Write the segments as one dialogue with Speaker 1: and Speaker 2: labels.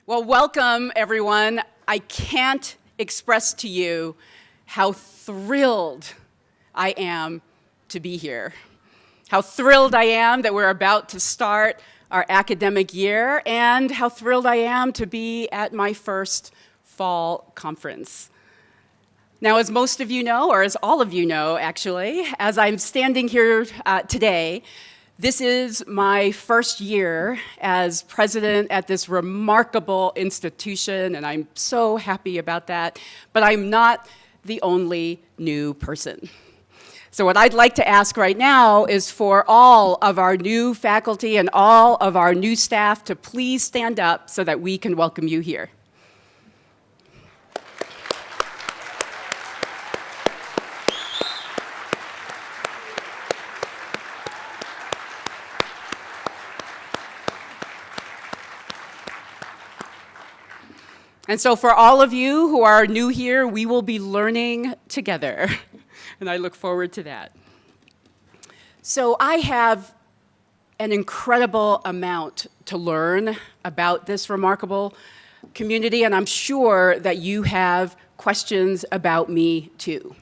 Speaker 1: Well, welcome, everyone. I can't express to you how thrilled I am to be here. How thrilled I am that we're about to start our academic year, and how thrilled I am to be at my first fall conference. Now, as most of you know, or as all of you know, actually, as I'm standing here today, this is my first year as president at this remarkable institution, and I'm so happy about that, but I'm not the only new person. So what I'd like to ask right now is for all of our new faculty and all of our new staff to please stand up so that we can welcome you here. And so for all of you who are new here, we will be learning together, and I look forward to that. So I have an incredible amount to learn about this remarkable community, and I'm sure that you have questions about me too.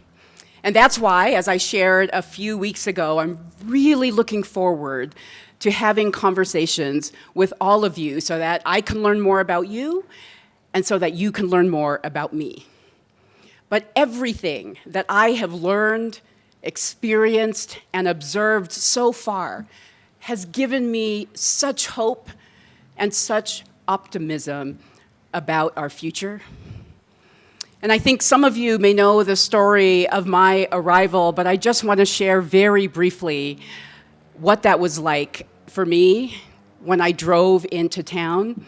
Speaker 1: And that's why, as I shared a few weeks ago, I'm really looking forward to having conversations with all of you so that I can learn more about you and so that you can learn more about me. But everything that I have learned, experienced, and observed so far has given me such hope and such optimism about our future. And I think some of you may know the story of my arrival, but I just want to share very briefly what that was like for me when I drove into town,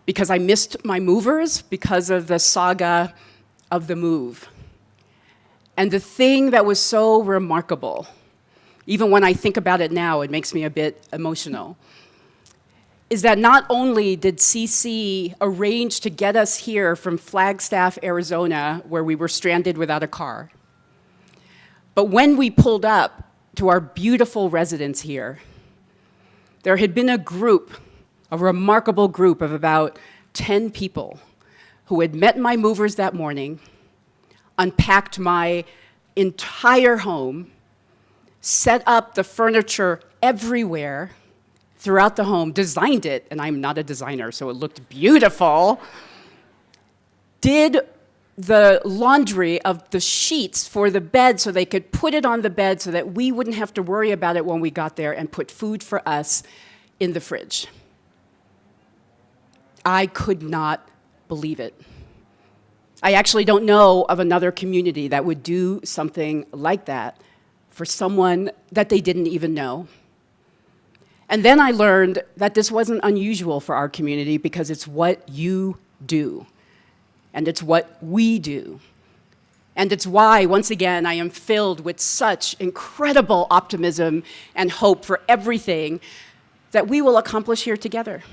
Speaker 1: because I missed my movers because of the saga of the move. And the thing that was so remarkable, even when I think about it now, it makes me a bit emotional, is that not only did CC arrange to get us here from Flagstaff, Arizona, where we were stranded without a car, but when we pulled up to our beautiful residence here, there had been a remarkable group of about 10 people who had met my movers that morning, unpacked my entire home, set up the furniture everywhere throughout the home, designed it, and I'm not a designer, so it looked beautiful, did the laundry of the sheets for the bed so they could put it on the bed so that we wouldn't have to worry about it when we got there, and put food for us in the fridge. I could not believe it. I actually don't know of another community that would do something like that for someone that they didn't even know. And then I learned that this wasn't unusual for our community because it's what you do, and it's what we do. And it's why, once again, I am filled with such incredible optimism and hope for everything that we will accomplish here together.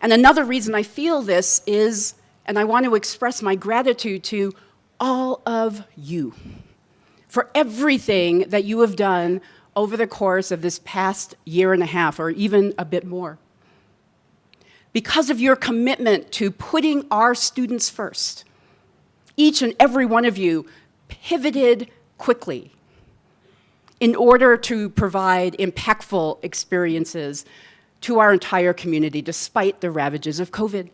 Speaker 1: And another reason I feel this is, and I want to express my gratitude to all of you for everything that you have done over the course of this past year and a half, or even a bit more. Because of your commitment to putting our students first, each and every one of you pivoted quickly in order to provide impactful experiences to our entire community despite the ravages of COVID.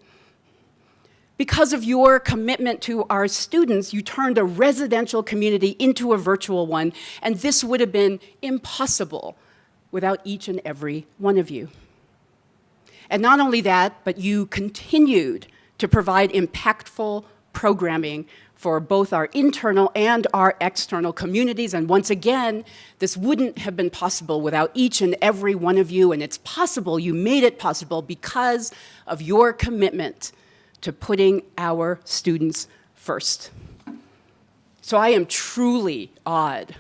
Speaker 1: Because of your commitment to our students, you turned a residential community into a virtual one, and this would have been impossible without each and every one of you. And not only that, but you continued to provide impactful programming for both our internal and our external communities. And once again, this wouldn't have been possible without each and every one of you, and it's possible, you made it possible because of your commitment to putting our students first. So I am truly awed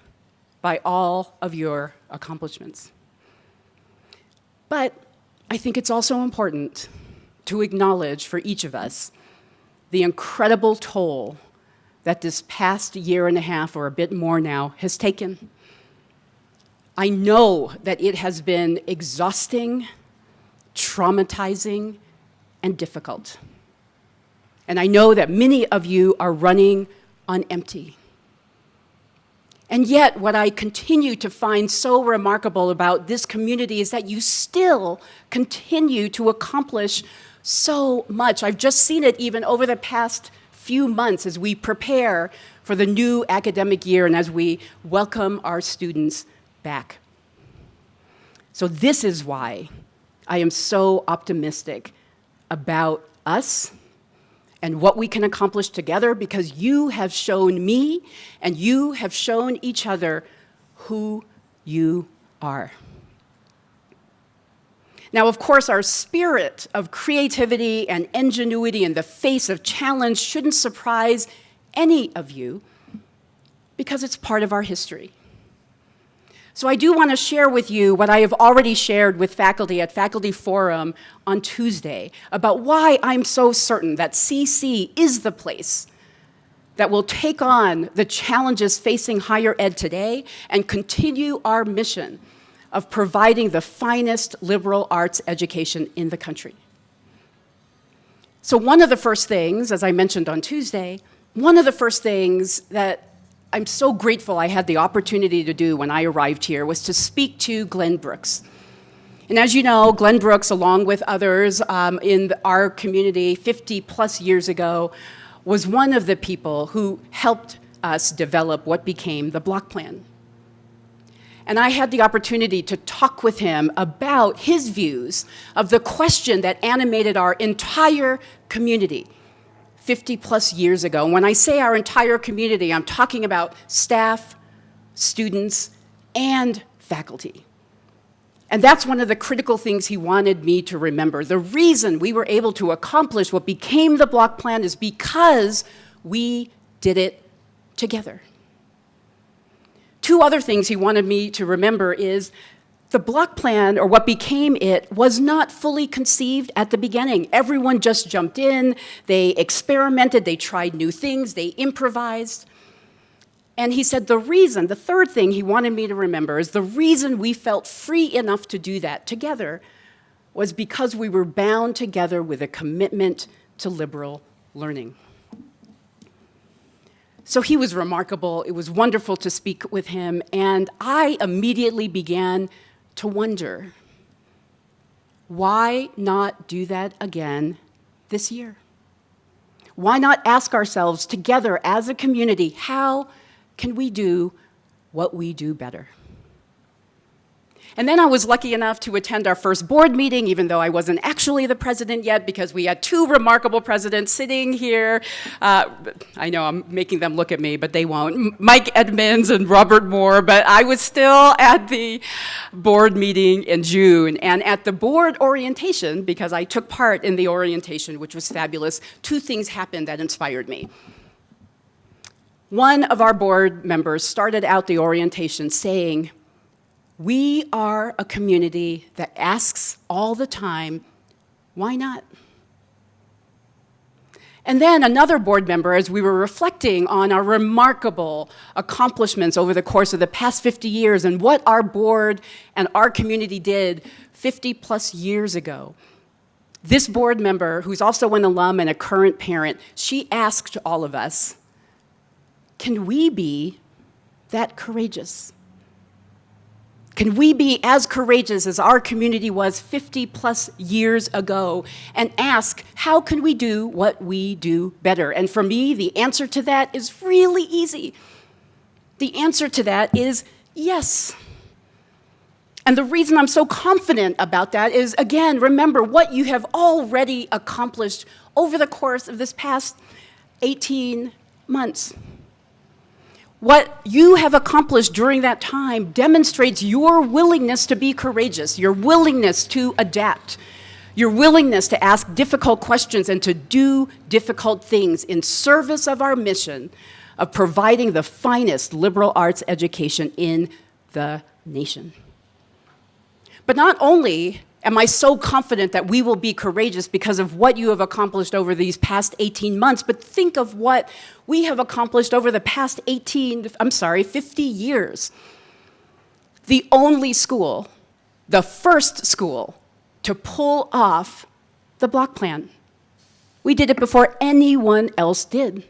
Speaker 1: by all of your accomplishments. But I think it's also important to acknowledge for each of us the incredible toll that this past year and a half, or a bit more now, has taken. I know that it has been exhausting, traumatizing, and difficult. And I know that many of you are running on empty. And yet, what I continue to find so remarkable about this community is that you still continue to accomplish so much. I've just seen it even over the past few months as we prepare for the new academic year and as we welcome our students back. So this is why I am so optimistic about us and what we can accomplish together, because you have shown me and you have shown each other who you are. Now, of course, our spirit of creativity and ingenuity in the face of challenge shouldn't surprise any of you, because it's part of our history. So I do want to share with you what I have already shared with faculty at Faculty Forum on Tuesday about why I'm so certain that CC is the place that will take on the challenges facing higher ed today and continue our mission of providing the finest liberal arts education in the country. So one of the first things, as I mentioned on Tuesday, one of the first things that I'm so grateful I had the opportunity to do when I arrived here was to speak to Glenn Brooks. And as you know, Glenn Brooks, along with others in our community 50 plus years ago, was one of the people who helped us develop what became the block plan. And I had the opportunity to talk with him about his views of the question that animated our entire community 50 plus years ago. And when I say our entire community, I'm talking about staff, students, and faculty. And that's one of the critical things he wanted me to remember. The reason we were able to accomplish what became the block plan is because we did it together. Two other things he wanted me to remember is the block plan, or what became it, was not fully conceived at the beginning. Everyone just jumped in, they experimented, they tried new things, they improvised. And he said the third thing he wanted me to remember is the reason we felt free enough to do that together was because we were bound together with a commitment to liberal learning. So he was remarkable. It was wonderful to speak with him, and I immediately began to wonder, why not do that again this year? Why not ask ourselves together as a community, how can we do what we do better? And then I was lucky enough to attend our first board meeting, even though I wasn't actually the president yet, because we had two remarkable presidents sitting here. I know I'm making them look at me, but they won't. Mike Edmonds and Robert Moore, but I was still at the board meeting in June. And at the board orientation, because I took part in the orientation, which was fabulous, two things happened that inspired me. One of our board members started out the orientation saying, "We are a community that asks all the time, why not?" And then another board member, as we were reflecting on our remarkable accomplishments over the course of the past 50 years and what our board and our community did 50 plus years ago, this board member, who's also an alum and a current parent, she asked all of us, can we be that courageous? Can we be as courageous as our community was 50 plus years ago and ask, how can we do what we do better? And for me, the answer to that is really easy. The answer to that is yes. And the reason I'm so confident about that is, again, remember what you have already accomplished over the course of this past 18 months. What you have accomplished during that time demonstrates your willingness to be courageous, your willingness to adapt, your willingness to ask difficult questions and to do difficult things in service of our mission of providing the finest liberal arts education in the nation. But not only am I so confident that we will be courageous because of what you have accomplished over these past 18 months, but think of what we have accomplished over the past 50 years. The only school, the first school to pull off the block plan. We did it before anyone else did.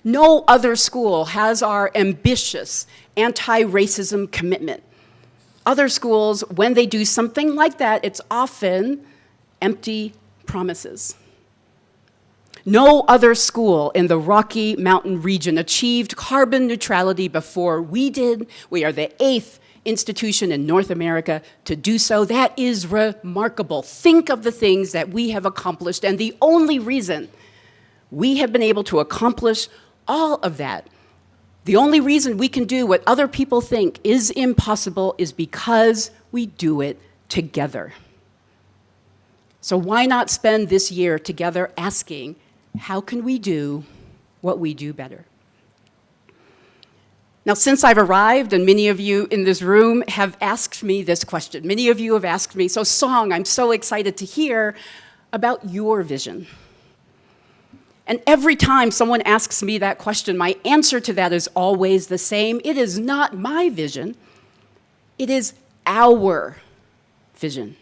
Speaker 1: No other school has our ambitious anti-racism commitment. Other schools, when they do something like that, it's often empty promises. No other school in the Rocky Mountain region achieved carbon neutrality before we did. We are the 8th institution in North America to do so. That is remarkable. Think of the things that we have accomplished, and the only reason we have been able to accomplish all of that, the only reason we can do what other people think is impossible is because we do it together. So why not spend this year together asking, how can we do what we do better? Now, since I've arrived, and many of you in this room have asked me this question, many of you have asked me, so Song, I'm so excited to hear about your vision. And every time someone asks me that question, my answer to that is always the same. It is not my vision. It is our vision.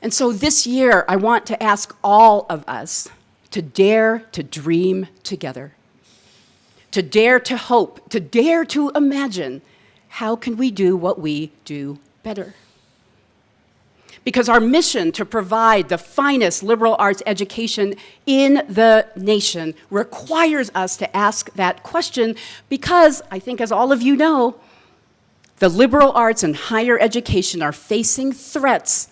Speaker 1: And so this year, I want to ask all of us to dare to dream together, to dare to hope, to dare to imagine, how can we do what we do better? Because our mission to provide the finest liberal arts education in the nation requires us to ask that question because, I think as all of you know, the liberal arts and higher education are facing threats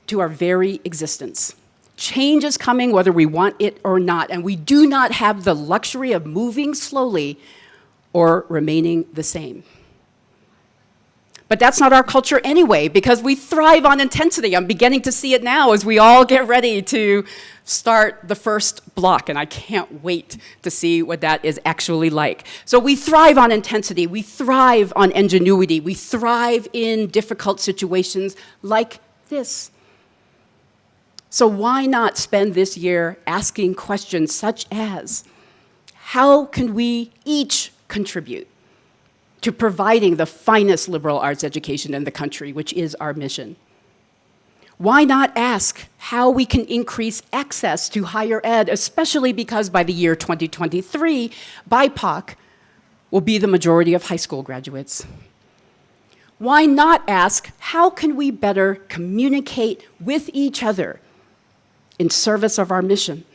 Speaker 1: to our very existence. Change is coming whether we want it or not, and we do not have the luxury of moving slowly or remaining the same. But that's not our culture anyway, because we thrive on intensity. I'm beginning to see it now as we all get ready to start the first block, and I can't wait to see what that is actually like. So we thrive on intensity, we thrive on ingenuity, we thrive in difficult situations like this. So why not spend this year asking questions such as, how can we each contribute to providing the finest liberal arts education in the country, which is our mission? Why not ask how we can increase access to higher ed, especially because by the year 2023, BIPOC will be the majority of high school graduates? Why not ask, how can we better communicate with each other in service of our mission?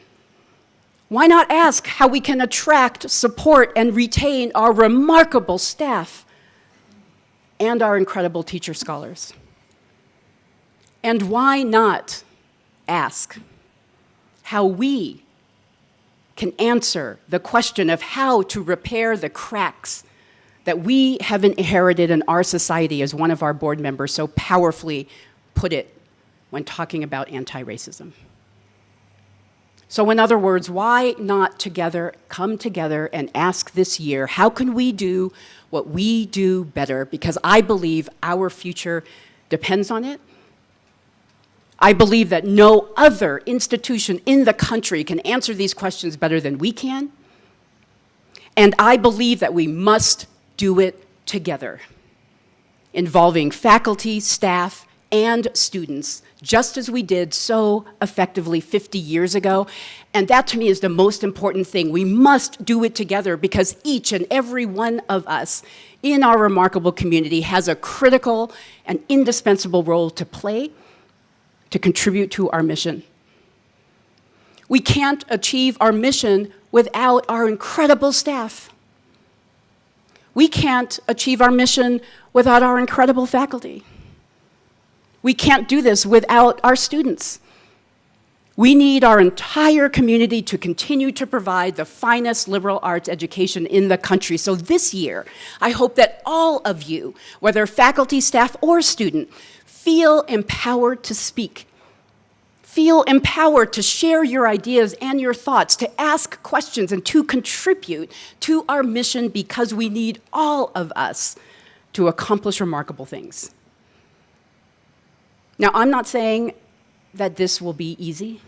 Speaker 1: Why not ask how we can attract, support, and retain our remarkable staff and our incredible teacher scholars? And why not ask how we can answer the question of how to repair the cracks that we have inherited in our society, as one of our board members so powerfully put it when talking about anti-racism? So in other words, why not together come together and ask this year, how can we do what we do better? Because I believe our future depends on it. I believe that no other institution in the country can answer these questions better than we can. And I believe that we must do it together, involving faculty, staff, and students, just as we did so effectively 50 years ago. And that, to me, is the most important thing. We must do it together because each and every one of us in our remarkable community has a critical and indispensable role to play to contribute to our mission. We can't achieve our mission without our incredible staff. We can't achieve our mission without our incredible faculty. We can't do this without our students. We need our entire community to continue to provide the finest liberal arts education in the country. So this year, I hope that all of you, whether faculty, staff, or student, feel empowered to speak. Feel empowered to share your ideas and your thoughts, to ask questions, and to contribute to our mission, because we need all of us to accomplish remarkable things. Now, I'm not saying that this will be easy.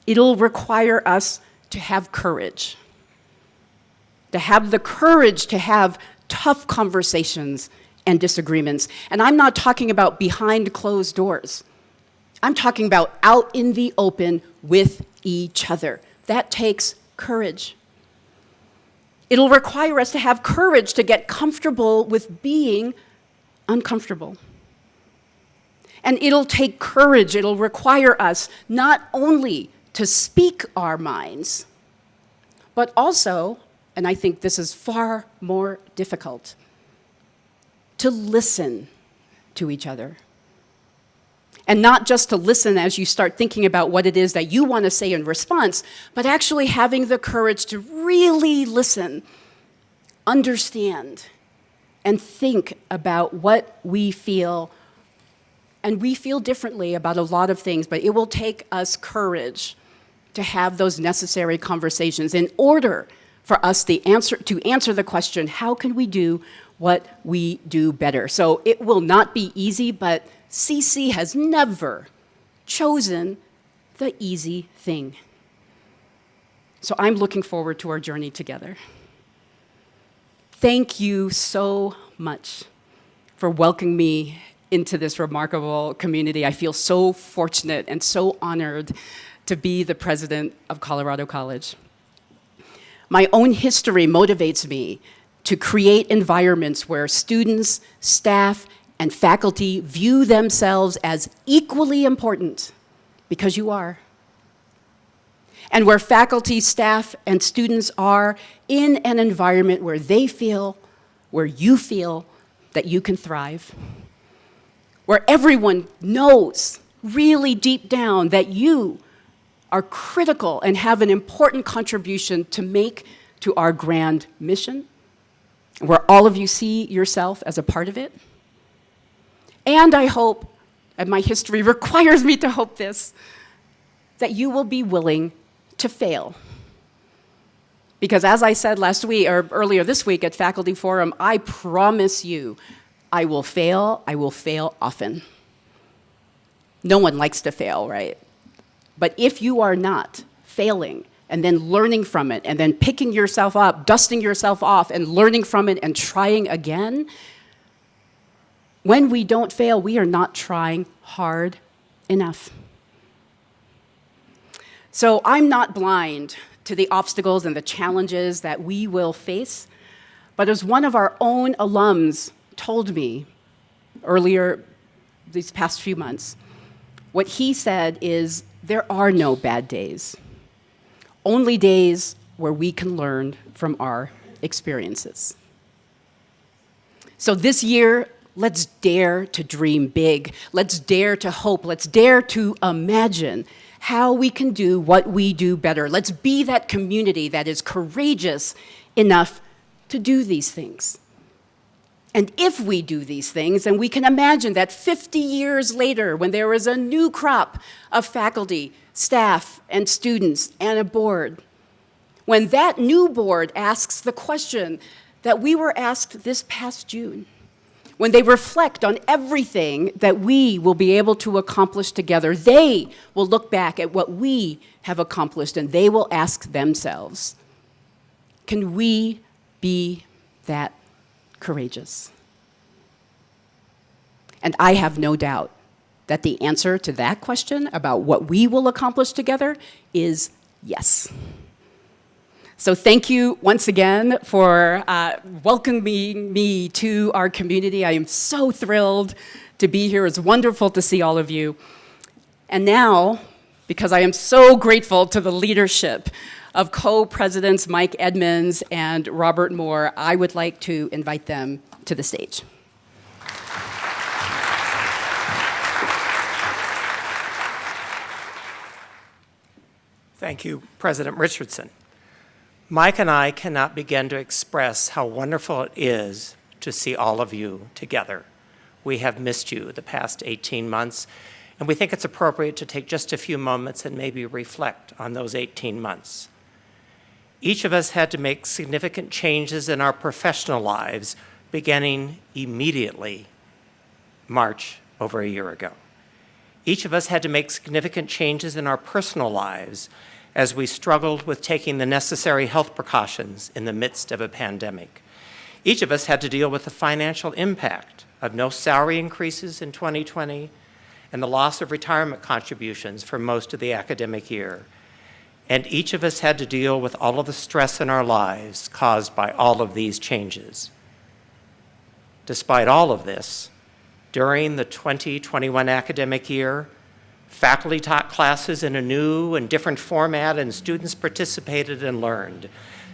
Speaker 1: It'll require us to have courage, to have the courage to have tough conversations and disagreements. And I'm not talking about behind closed doors. I'm talking about out in the open with each other. That takes courage. It'll require us to have courage to get comfortable with being uncomfortable. And it'll take courage, it'll require us not only to speak our minds, but also, and I think this is far more difficult, to listen to each other. And not just to listen as you start thinking about what it is that you want to say in response, but actually having the courage to really listen, understand, and think about what we feel. And we feel differently about a lot of things, but it will take us courage to have those necessary conversations in order for us to answer the question, how can we do what we do better? So it will not be easy, but CC has never chosen the easy thing. So I'm looking forward to our journey together. Thank you so much for welcoming me into this remarkable community. I feel so fortunate and so honored to be the president of Colorado College. My own history motivates me to create environments where students, staff, and faculty view themselves as equally important, because you are. And where faculty, staff, and students are in an environment where they feel, where you feel that you can thrive. Where everyone knows really deep down that you are critical and have an important contribution to make to our grand mission, where all of you see yourself as a part of it. And I hope, and my history requires me to hope this, that you will be willing to fail. Because as I said last week, or earlier this week at Faculty Forum, I promise you, I will fail often. No one likes to fail, right? But if you are not failing and then learning from it and then picking yourself up, dusting yourself off and learning from it and trying again, when we don't fail, we are not trying hard enough. So I'm not blind to the obstacles and the challenges that we will face, but as one of our own alums told me earlier these past few months, what he said is, there are no bad days, only days where we can learn from our experiences. So this year, let's dare to dream big. Let's dare to hope. Let's dare to imagine how we can do what we do better. Let's be that community that is courageous enough to do these things. And if we do these things, then we can imagine that 50 years later, when there is a new crop of faculty, staff, and students, and a board, when that new board asks the question that we were asked this past June, when they reflect on everything that we will be able to accomplish together, they will look back at what we have accomplished and they will ask themselves, can we be that courageous? And I have no doubt that the answer to that question about what we will accomplish together is yes. So thank you once again for welcoming me to our community. I am so thrilled to be here. It's wonderful to see all of you. And now, because I am so grateful to the leadership of co-presidents Mike Edmonds and Robert Moore, I would like to invite them to the stage.
Speaker 2: Thank you, President Richardson. Mike and I cannot begin to express how wonderful it is to see all of you together. We have missed you the past 18 months, and we think it's appropriate to take just a few moments and maybe reflect on those 18 months. Each of us had to make significant changes in our professional lives beginning immediately March over a year ago. Each of us had to make significant changes in our personal lives as we struggled with taking the necessary health precautions in the midst of a pandemic. Each of us had to deal with the financial impact of no salary increases in 2020 and the loss of retirement contributions for most of the academic year. And each of us had to deal with all of the stress in our lives caused by all of these changes. Despite all of this, during the 2021 academic year, faculty taught classes in a new and different format, and students participated and learned.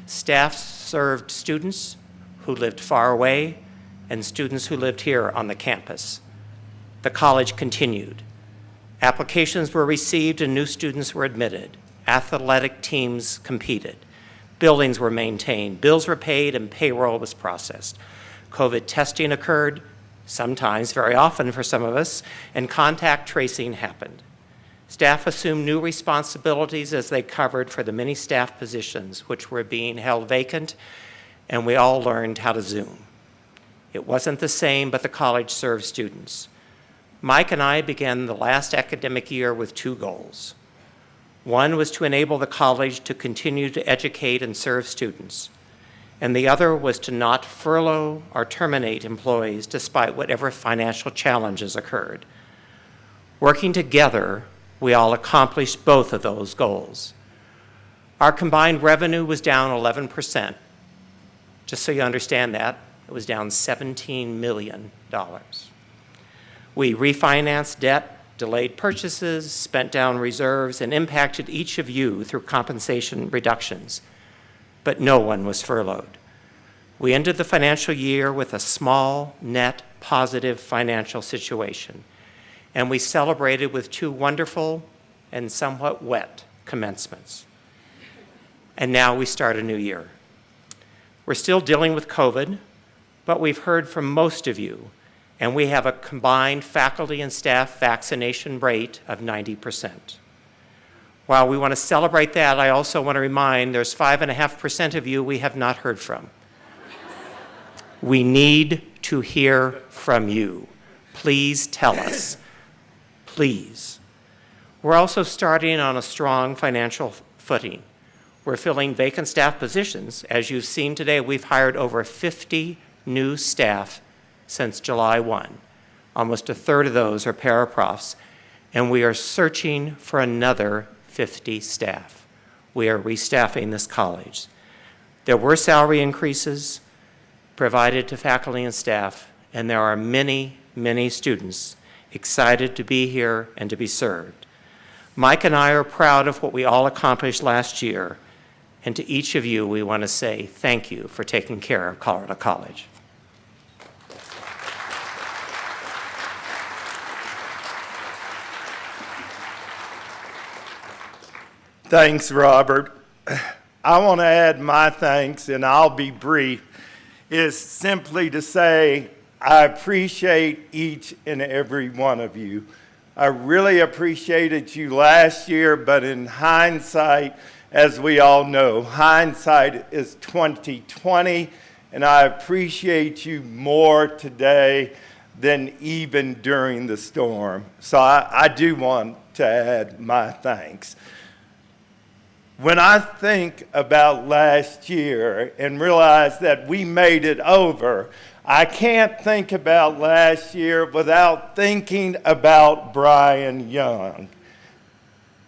Speaker 2: Staff served students who lived far away and students who lived here on the campus. The college continued. Applications were received and new students were admitted. Athletic teams competed. Buildings were maintained. Bills were paid and payroll was processed. COVID testing occurred, sometimes, very often for some of us, and contact tracing happened. Staff assumed new responsibilities as they covered for the many staff positions which were being held vacant, and we all learned how to Zoom. It wasn't the same, but the college served students. Mike and I began the last academic year with two goals. One was to enable the college to continue to educate and serve students, and the other was to not furlough or terminate employees despite whatever financial challenges occurred. Working together, we all accomplished both of those goals. Our combined revenue was down 11%. Just so you understand that, it was down $17 million. We refinanced debt, delayed purchases, spent down reserves, and impacted each of you through compensation reductions. But no one was furloughed. We ended the financial year with a small, net, positive financial situation, and we celebrated with two wonderful and somewhat wet commencements. And now we start a new year. We're still dealing with COVID, but we've heard from most of you, and we have a combined faculty and staff vaccination rate of 90%. While we want to celebrate that, I also want to remind there's 5.5% of you we have not heard from. We need to hear from you. Please tell us. Please. We're also starting on a strong financial footing. We're filling vacant staff positions. As you've seen today, we've hired over 50 new staff since July 1. Almost a third of those are paraprofs, and we are searching for another 50 staff. We are restaffing this college. There were salary increases provided to faculty and staff, and there are many, many students excited to be here and to be served. Mike and I are proud of what we all accomplished last year, and to each of you, we want to say thank you for taking care of Colorado College.
Speaker 3: Thanks, Robert. I want to add my thanks, and I'll be brief, is simply to say I appreciate each and every one of you. I really appreciated you last year, but in hindsight, as we all know, hindsight is 20/20, and I appreciate you more today than even during the storm. So I do want to add my thanks. When I think about last year and realize that we made it over, I can't think about last year without thinking about Brian Young.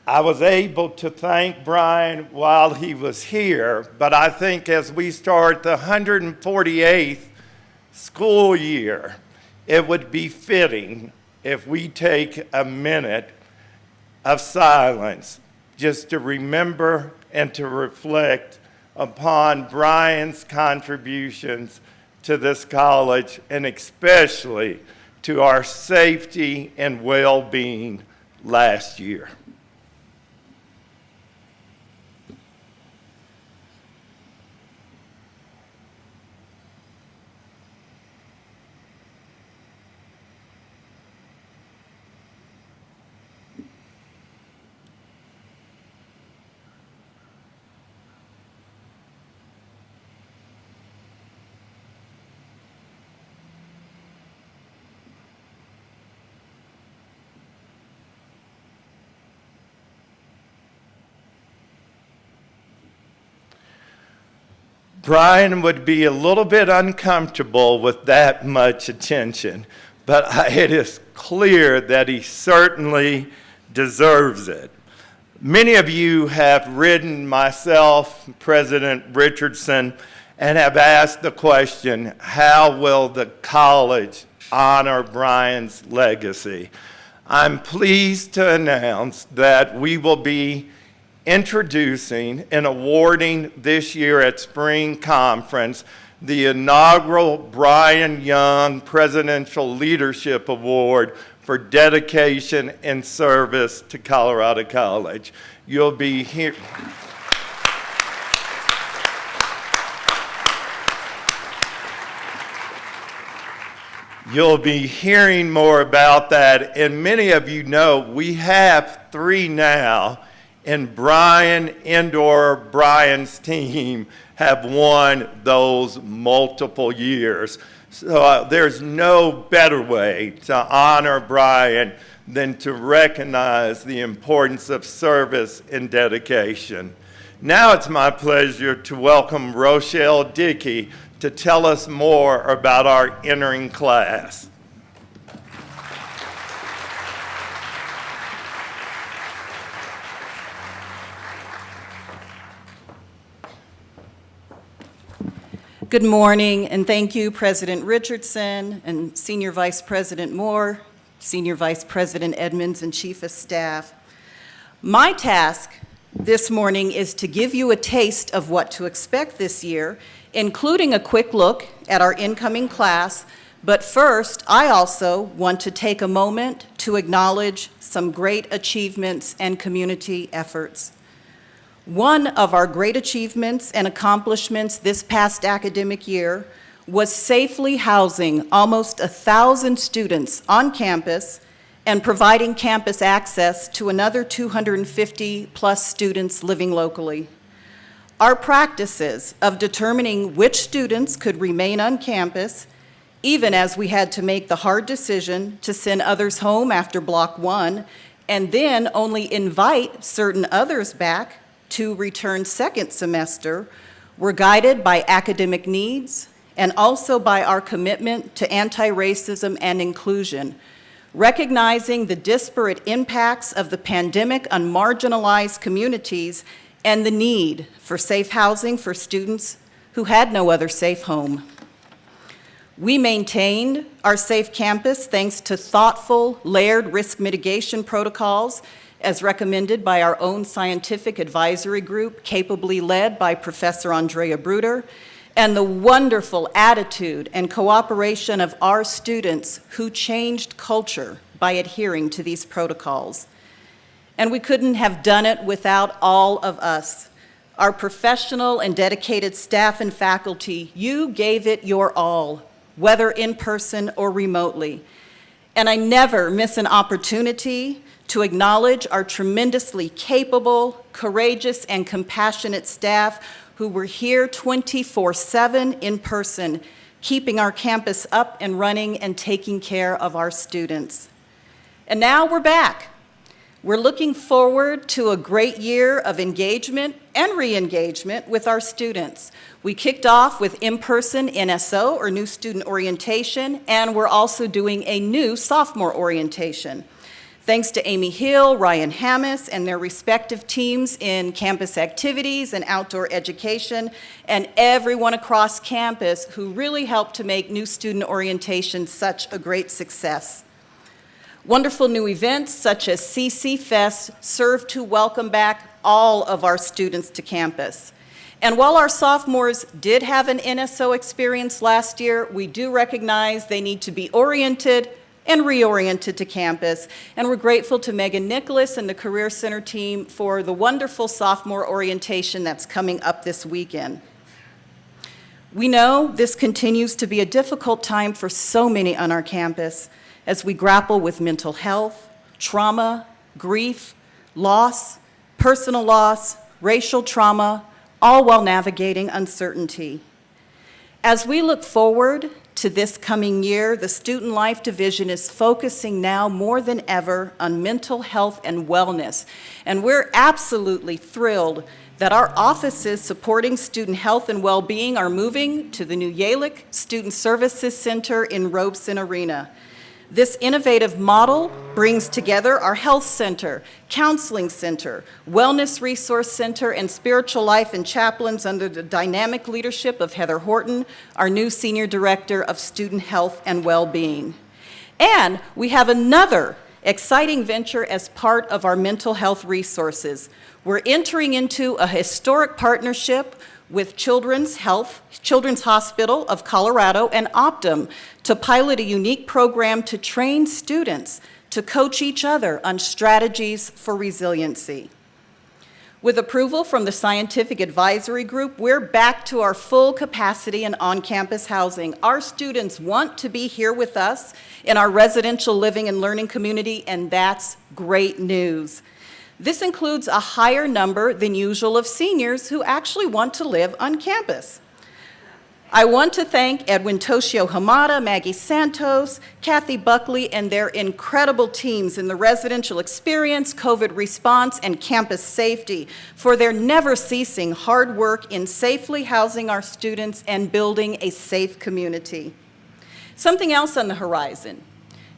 Speaker 3: I was able to thank Brian while he was here, but I think as we start the 148th school year, it would be fitting if we take a minute of silence just to remember and to reflect upon Brian's contributions to this college, and especially to our safety and well-being last year. Brian would be a little bit uncomfortable with that much attention, but it is clear that he certainly deserves it. Many of you have written myself, President Richardson, and have asked the question, how will the college honor Brian's legacy? I'm pleased to announce that we will be introducing and awarding this year at Spring Conference the inaugural Brian Young Presidential Leadership Award for dedication and service to Colorado College. You'll be here. You'll be hearing more about that, and many of you know we have 3 now, and Brian and/or Brian's team have won those multiple years. So there's no better way to honor Brian than to recognize the importance of service and dedication. Now it's my pleasure to welcome Rochelle Dickey to tell us more about our entering class.
Speaker 4: Good morning, and thank you, President Richardson and Senior Vice President Moore, Senior Vice President Edmonds, and Chief of Staff. My task this morning is to give you a taste of what to expect this year, including a quick look at our incoming class. But first, I also want to take a moment to acknowledge some great achievements and community efforts. One of our great achievements and accomplishments this past academic year was safely housing almost 1,000 students on campus and providing campus access to another 250+ students living locally. Our practices of determining which students could remain on campus, even as we had to make the hard decision to send others home after Block 1, and then only invite certain others back to return second semester, were guided by academic needs and also by our commitment to anti-racism and inclusion, recognizing the disparate impacts of the pandemic on marginalized communities and the need for safe housing for students who had no other safe home. We maintained our safe campus thanks to thoughtful, layered risk mitigation protocols as recommended by our own scientific advisory group, capably led by Professor Andrea Bruder, and the wonderful attitude and cooperation of our students who changed culture by adhering to these protocols. And we couldn't have done it without all of us. Our professional and dedicated staff and faculty, you gave it your all, whether in person or remotely. And I never miss an opportunity to acknowledge our tremendously capable, courageous, and compassionate staff who were here 24/7 in person, keeping our campus up and running and taking care of our students. And now we're back. We're looking forward to a great year of engagement and re-engagement with our students. We kicked off with in-person NSO, or New Student Orientation, and we're also doing a new sophomore orientation. Thanks to Amy Hill, Ryan Hammis, and their respective teams in campus activities and outdoor education, and everyone across campus who really helped to make New Student Orientation such a great success. Wonderful new events such as CC Fest serve to welcome back all of our students to campus. And while our sophomores did have an NSO experience last year, we do recognize they need to be oriented and reoriented to campus. And we're grateful to Megan Nicholas and the Career Center team for the wonderful sophomore orientation that's coming up this weekend. We know this continues to be a difficult time for so many on our campus as we grapple with mental health, trauma, grief, loss, personal loss, racial trauma, all while navigating uncertainty. As we look forward to this coming year, the Student Life Division is focusing now more than ever on mental health and wellness. And we're absolutely thrilled that our offices supporting student health and well-being are moving to the new Yalick Student Services Center in Robeson Arena. This innovative model brings together our health center, counseling center, wellness resource center, and spiritual life and chaplains under the dynamic leadership of Heather Horton, our new Senior Director of Student Health and Well-Being. And we have another exciting venture as part of our mental health resources. We're entering into a historic partnership with Children's Hospital of Colorado and Optum to pilot a unique program to train students to coach each other on strategies for resiliency. With approval from the Scientific Advisory Group, we're back to our full capacity in on-campus housing. Our students want to be here with us in our residential living and learning community, and that's great news. This includes a higher number than usual of seniors who actually want to live on campus. I want to thank Edwin Toshio Hamada, Maggie Santos, Kathy Buckley, and their incredible teams in the residential experience, COVID response, and campus safety for their never-ceasing hard work in safely housing our students and building a safe community. Something else on the horizon.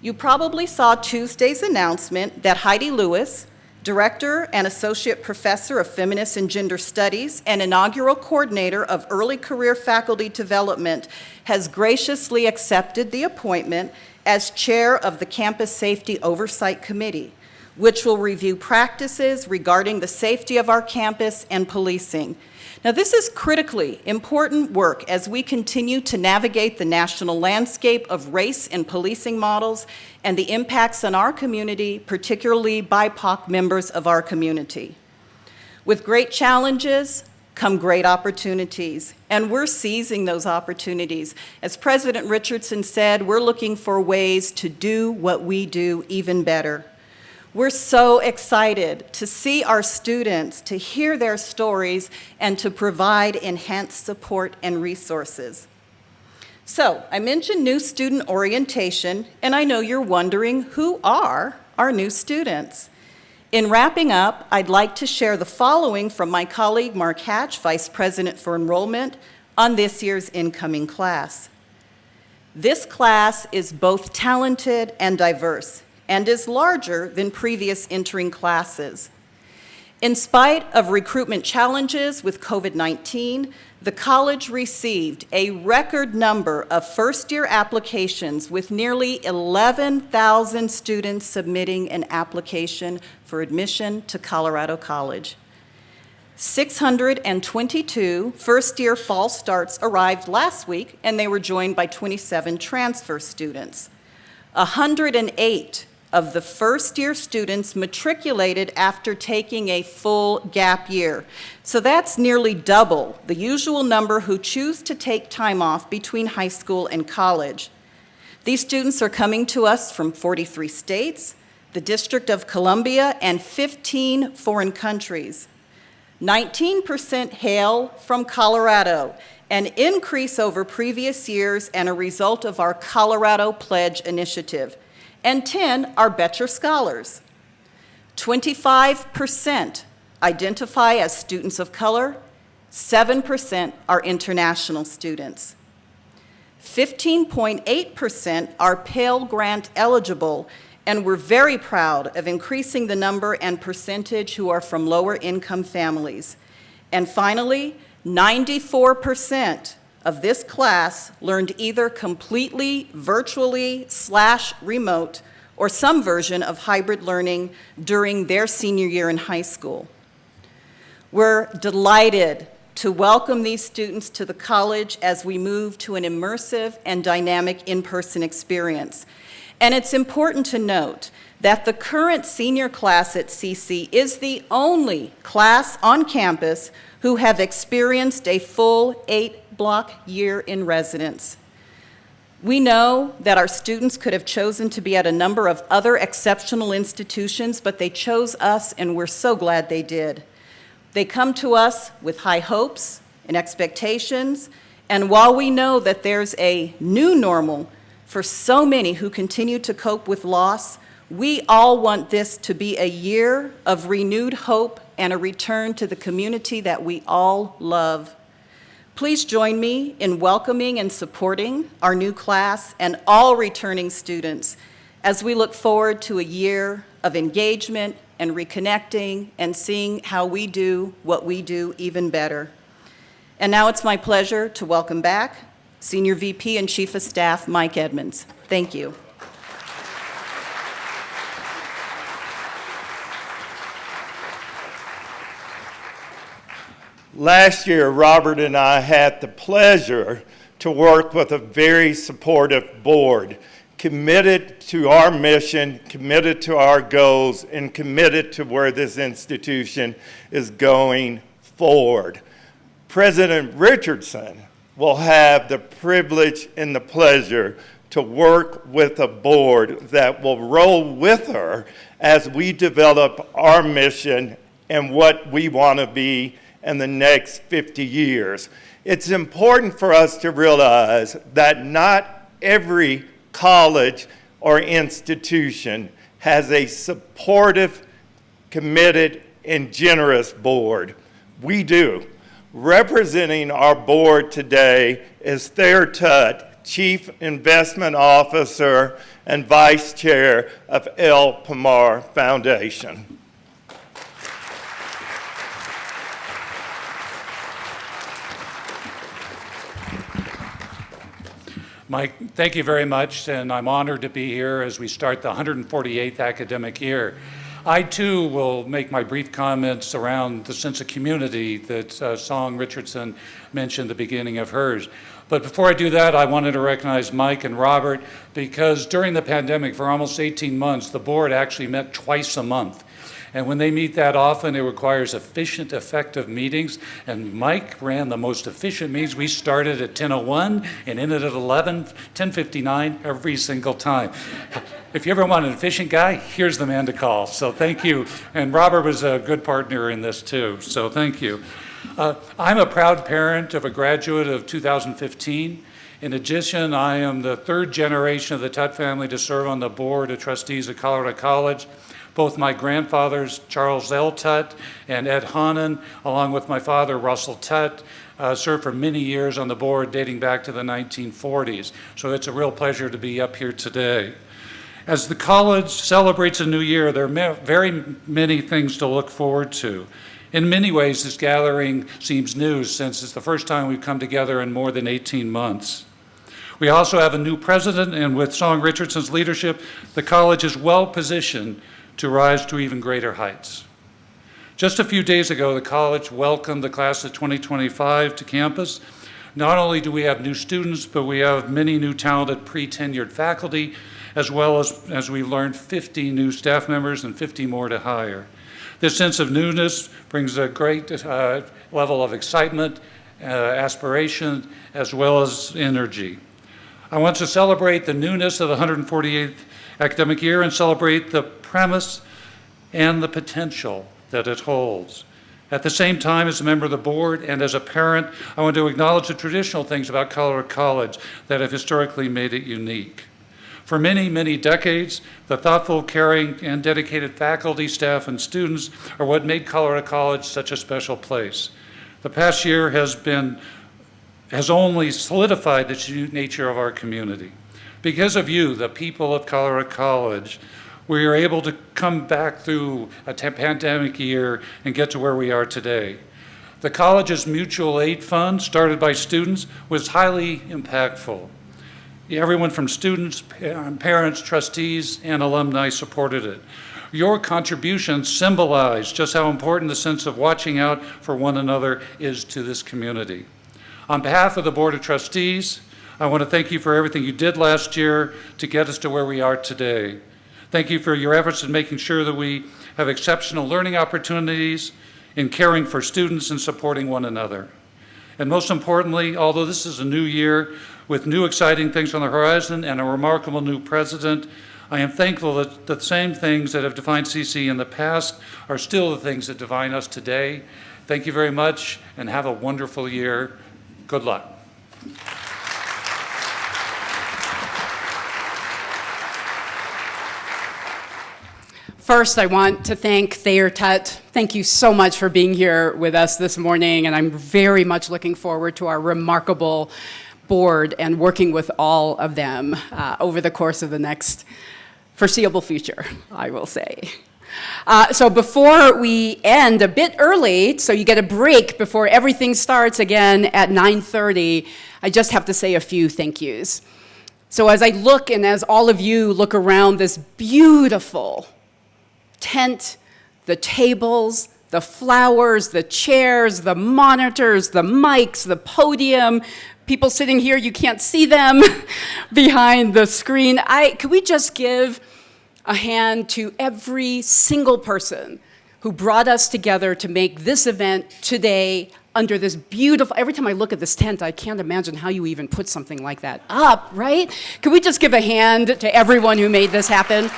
Speaker 4: You probably saw Tuesday's announcement that Heidi Lewis, Director and Associate Professor of Feminist and Gender Studies and inaugural Coordinator of Early Career Faculty Development, has graciously accepted the appointment as Chair of the Campus Safety Oversight Committee, which will review practices regarding the safety of our campus and policing. Now, this is critically important work as we continue to navigate the national landscape of race and policing models and the impacts on our community, particularly BIPOC members of our community. With great challenges come great opportunities, and we're seizing those opportunities. As President Richardson said, we're looking for ways to do what we do even better. We're so excited to see our students, to hear their stories, and to provide enhanced support and resources. So, I mentioned new student orientation, and I know you're wondering, who are our new students? In wrapping up, I'd like to share the following from my colleague Mark Hatch, Vice President for Enrollment, on this year's incoming class. This class is both talented and diverse, and is larger than previous entering classes. In spite of recruitment challenges with COVID-19, the college received a record number of first-year applications with nearly 11,000 students submitting an application for admission to Colorado College. 622 first-year fall starts arrived last week, and they were joined by 27 transfer students. 108 of the first-year students matriculated after taking a full gap year. So that's nearly double the usual number who choose to take time off between high school and college. These students are coming to us from 43 states, the District of Columbia, and 15 foreign countries. 19% hail from Colorado, an increase over previous years and a result of our Colorado Pledge initiative. And 10 are Betcher Scholars. 25% identify as students of color, 7% are international students. 15.8% are Pell Grant eligible, and we're very proud of increasing the number and percentage who are from lower income families. And finally, 94% of this class learned either completely virtually / remote or some version of hybrid learning during their senior year in high school. We're delighted to welcome these students to the college as we move to an immersive and dynamic in-person experience. And it's important to note that the current senior class at CC is the only class on campus who have experienced a full 8-block year in residence. We know that our students could have chosen to be at a number of other exceptional institutions, but they chose us, and we're so glad they did. They come to us with high hopes and expectations, and while we know that there's a new normal for so many who continue to cope with loss, we all want this to be a year of renewed hope and a return to the community that we all love. Please join me in welcoming and supporting our new class and all returning students as we look forward to a year of engagement and reconnecting and seeing how we do what we do even better. And now it's my pleasure to welcome back Senior VP and Chief of Staff Mike Edmonds. Thank you.
Speaker 3: Last year, Robert and I had the pleasure to work with a very supportive board, committed to our mission, committed to our goals, and committed to where this institution is going forward. President Richardson will have the privilege and the pleasure to work with a board that will roll with her as we develop our mission and what we want to be in the next 50 years. It's important for us to realize that not every college or institution has a supportive, committed, and generous board. We do. Representing our board today is Thayer Tutt, Chief Investment Officer and Vice Chair of El Pomar Foundation.
Speaker 5: Mike, thank you very much, and I'm honored to be here as we start the 148th academic year. I, too, will make my brief comments around the sense of community that Song Richardson mentioned at the beginning of hers. But before I do that, I wanted to recognize Mike and Robert because during the pandemic, for almost 18 months, the board actually met twice a month. And when they meet that often, it requires efficient, effective meetings. And Mike ran the most efficient meetings. We started at 10:01 and ended at 10:59 every single time. If you ever want an efficient guy, here's the man to call. So thank you. And Robert was a good partner in this too. So thank you. I'm a proud parent of a graduate of 2015. In addition, I am the third generation of the Tutt family to serve on the board of trustees at Colorado College. Both my grandfathers, Charles L. Tutt and Ed Hanen, along with my father, Russell Tutt, served for many years on the board dating back to the 1940s. So it's a real pleasure to be up here today. As the college celebrates a new year, there are very many things to look forward to. In many ways, this gathering seems new since it's the first time we've come together in more than 18 months. We also have a new president, and with Song Richardson's leadership, the college is well positioned to rise to even greater heights. Just a few days ago, the college welcomed the class of 2025 to campus. Not only do we have new students, but we have many new talented pre-tenured faculty, as well as we learned 50 new staff members and 50 more to hire. This sense of newness brings a great level of excitement, aspiration, as well as energy. I want to celebrate the newness of the 148th academic year and celebrate the premise and the potential that it holds. At the same time, as a member of the board and as a parent, I want to acknowledge the traditional things about Colorado College that have historically made it unique. For many, many decades, the thoughtful, caring, and dedicated faculty, staff, and students are what made Colorado College such a special place. The past year has only solidified the unique nature of our community. Because of you, the people of Colorado College, we are able to come back through a pandemic year and get to where we are today. The college's mutual aid fund, started by students, was highly impactful. Everyone from students, parents, trustees, and alumni supported it. Your contributions symbolize just how important the sense of watching out for one another is to this community. On behalf of the Board of Trustees, I want to thank you for everything you did last year to get us to where we are today. Thank you for your efforts in making sure that we have exceptional learning opportunities, in caring for students and supporting one another. And most importantly, although this is a new year with new exciting things on the horizon and a remarkable new president, I am thankful that the same things that have defined CC in the past are still the things that define us today. Thank you very much and have a wonderful year. Good luck.
Speaker 1: First, I want to thank Thayer Tutt. Thank you so much for being here with us this morning, and I'm very much looking forward to our remarkable board and working with all of them over the course of the next foreseeable future, I will say. So before we end a bit early, so you get a break before everything starts again at 9:30, I just have to say a few thank yous. So as I look and as all of you look around this beautiful tent, the tables, the flowers, the chairs, the monitors, the mics, the podium, people sitting here, you can't see them behind the screen. Could we just give a hand to every single person who brought us together to make this event today under this beautiful, every time I look at this tent, I can't imagine how you even put something like that up, right? Could we just give a hand to everyone who made this happen?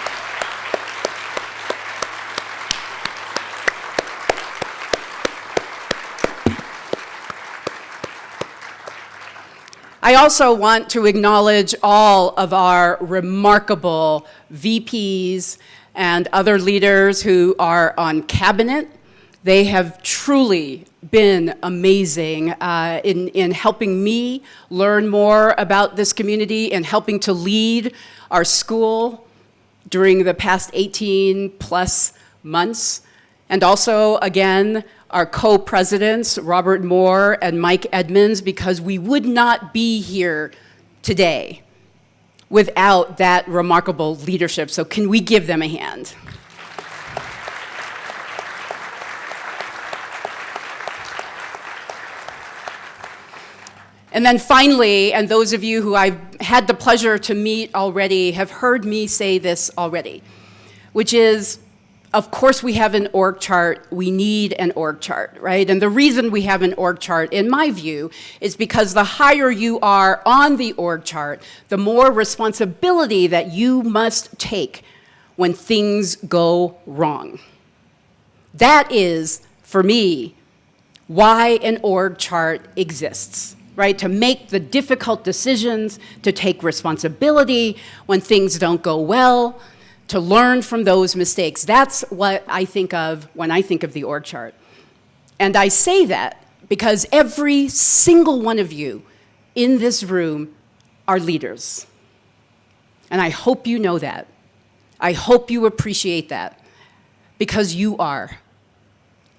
Speaker 1: I also want to acknowledge all of our remarkable VPs and other leaders who are on cabinet. They have truly been amazing in helping me learn more about this community and helping to lead our school during the past 18 plus months. And also, again, our co-presidents, Robert Moore and Mike Edmonds, because we would not be here today without that remarkable leadership. So can we give them a hand? And then finally, and those of you who I've had the pleasure to meet already have heard me say this already, which is, of course, we have an org chart. We need an org chart, right? And the reason we have an org chart, in my view, is because the higher you are on the org chart, the more responsibility that you must take when things go wrong. That is, for me, why an org chart exists, right? To make the difficult decisions, to take responsibility when things don't go well, to learn from those mistakes. That's what I think of when I think of the org chart. And I say that because every single one of you in this room are leaders. And I hope you know that. I hope you appreciate that, because you are.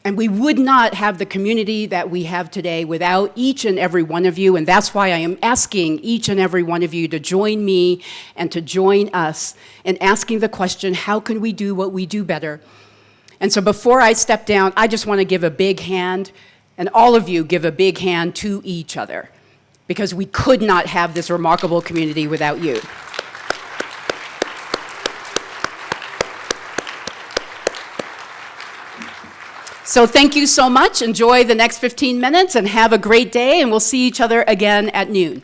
Speaker 1: And we would not have the community that we have today without each and every one of you, and that's why I am asking each and every one of you to join me and to join us in asking the question, how can we do what we do better? And so before I step down, I just want to give a big hand, and all of you give a big hand to each other, because we could not have this remarkable community without you. So thank you so much. Enjoy the next 15 minutes and have a great day, and we'll see each other again at noon.